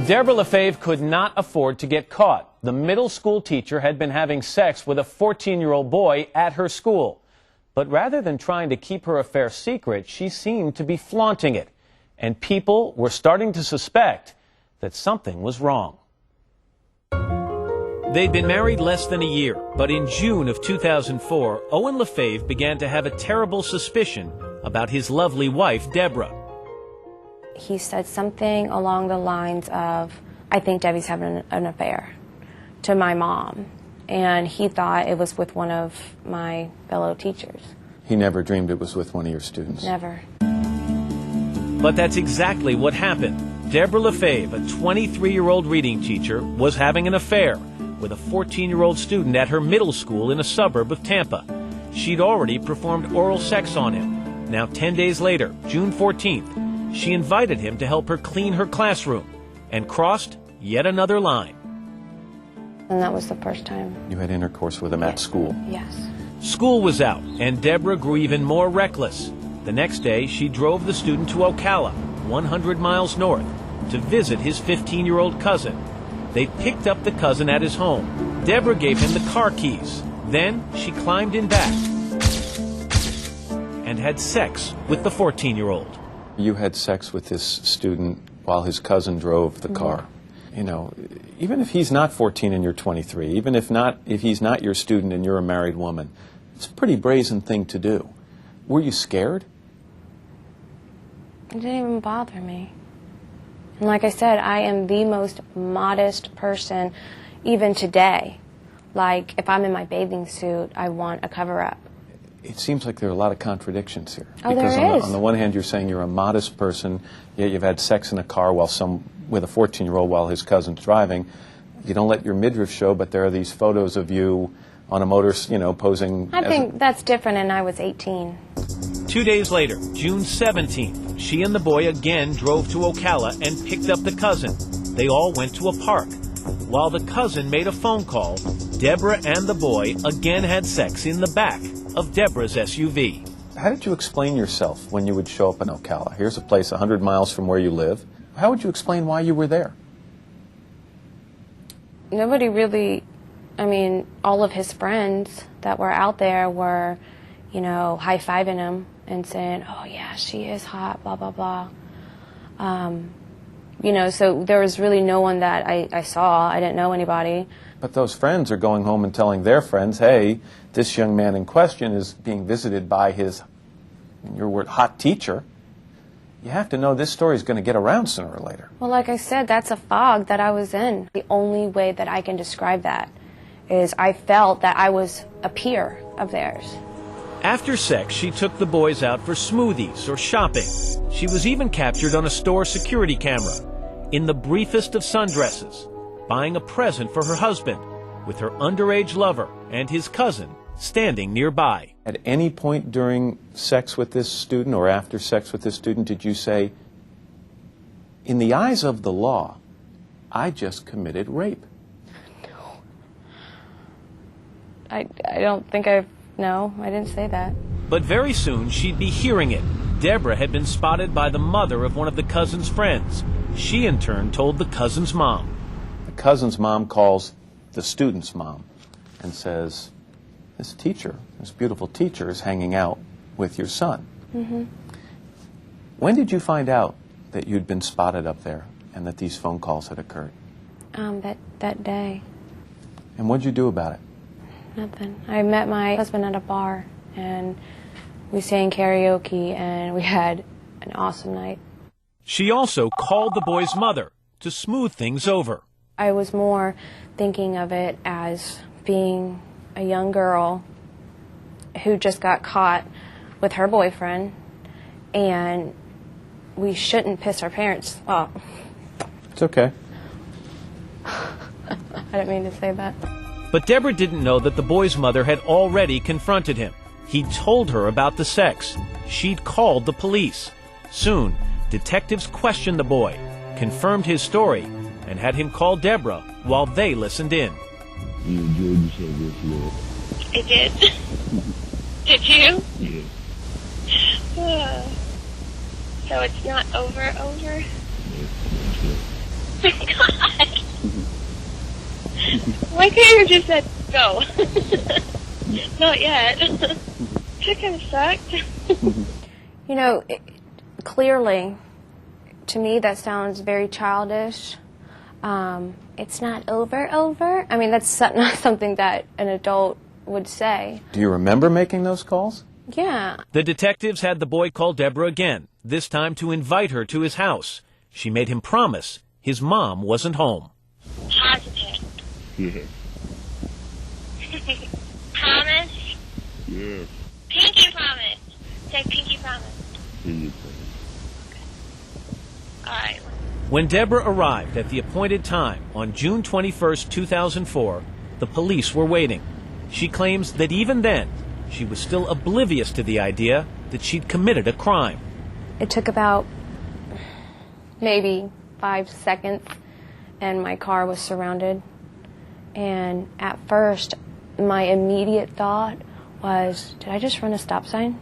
Debra Lafave could not afford to get caught. The middle school teacher had been having sex with a 14-year-old boy at her school. But rather than trying to keep her affair secret, she seemed to be flaunting it. And people were starting to suspect that something was wrong. They'd been married less than a year, but in June of 2004, Owen Lafave began to have a terrible suspicion about his lovely wife, Debra. He said something along the lines of, "I think Debbie's having an affair," to my mom. And he thought it was with one of my fellow teachers. He never dreamed it was with one of your students? Never. But that's exactly what happened. Debra Lafave, a 23-year-old reading teacher, was having an affair with a 14-year-old student at her middle school in a suburb of Tampa. She'd already performed oral sex on him. Now, 10 days later, June 14th, she invited him to help her clean her classroom and crossed yet another line. And that was the first time. You had intercourse with him at school? Yes. School was out, and Debra grew even more reckless. The next day, she drove the student to Ocala, 100 miles north, to visit his 15-year-old cousin. They picked up the cousin at his home. Debra gave him the car keys. Then she climbed in back and had sex with the 14-year-old. You had sex with this student while his cousin drove the car. You know, even if he's not 14 and you're 23, even if he's not your student and you're a married woman, it's a pretty brazen thing to do. Were you scared? It didn't even bother me. And like I said, I am the most modest person even today. Like, if I'm in my bathing suit, I want a cover-up. It seems like there are a lot of contradictions here. Oh, because there is. On the one hand, you're saying you're a modest person, yet you've had sex in a car with a 14-year-old while his cousin's driving. You don't let your midriff show, but there are these photos of you on a motor, posing. I think that's different, and I was 18. 2 days later, June 17th, she and the boy again drove to Ocala and picked up the cousin. They all went to a park. While the cousin made a phone call, Debra and the boy again had sex in the back of Debra's SUV. How did you explain yourself when you would show up in Ocala? Here's a place 100 miles from where you live. How would you explain why you were there? Nobody really, all of his friends that were out there were, high-fiving him and saying, "Oh, yeah, she is hot, blah, blah, blah." So there was really no one that I saw. I didn't know anybody. But those friends are going home and telling their friends, "Hey, this young man in question is being visited by his, in your word, hot teacher." You have to know this story is going to get around sooner or later. Well, like I said, that's a fog that I was in. The only way that I can describe that is I felt that I was a peer of theirs. After sex, she took the boys out for smoothies or shopping. She was even captured on a store security camera in the briefest of sundresses, buying a present for her husband, with her underage lover and his cousin standing nearby. At any point during sex with this student or after sex with this student, did you say, "In the eyes of the law, I just committed rape"? No. I don't think no, I didn't say that. But very soon she'd be hearing it. Debra had been spotted by the mother of one of the cousin's friends. She in turn told the cousin's mom. The cousin's mom calls the student's mom and says, "This teacher, this beautiful teacher, is hanging out with your son." Mm-hmm. When did you find out that you'd been spotted up there and that these phone calls had occurred? That day. And what'd you do about it? Nothing. I met my husband at a bar, and we sang karaoke, and we had an awesome night. She also called the boy's mother to smooth things over. I was more thinking of it as being a young girl who just got caught with her boyfriend, and we shouldn't piss our parents off. It's okay. I didn't mean to say that. But Debra didn't know that the boy's mother had already confronted him. He'd told her about the sex. She'd called the police. Soon, detectives questioned the boy, confirmed his story, and had him call Debra while they listened in. You enjoyed yourself yesterday. I did. Did you? Yeah. So it's not over? Yes, that's it. my God. Why couldn't you have just said, go? Not yet. That kind of sucked. You know, clearly, to me, that sounds very childish. It's not over. I mean, that's not something that an adult would say. Do you remember making those calls? Yeah. The detectives had the boy call Debra again, this time to invite her to his house. She made him promise his mom wasn't home. Positive. Yeah. Promise? Yeah. Pinky promise. Say pinky promise. Pinky promise. All right. When Debra arrived at the appointed time on June 21st, 2004, the police were waiting. She claims that even then, she was still oblivious to the idea that she'd committed a crime. It took about maybe 5 seconds, and my car was surrounded. And at first, my immediate thought was, did I just run a stop sign?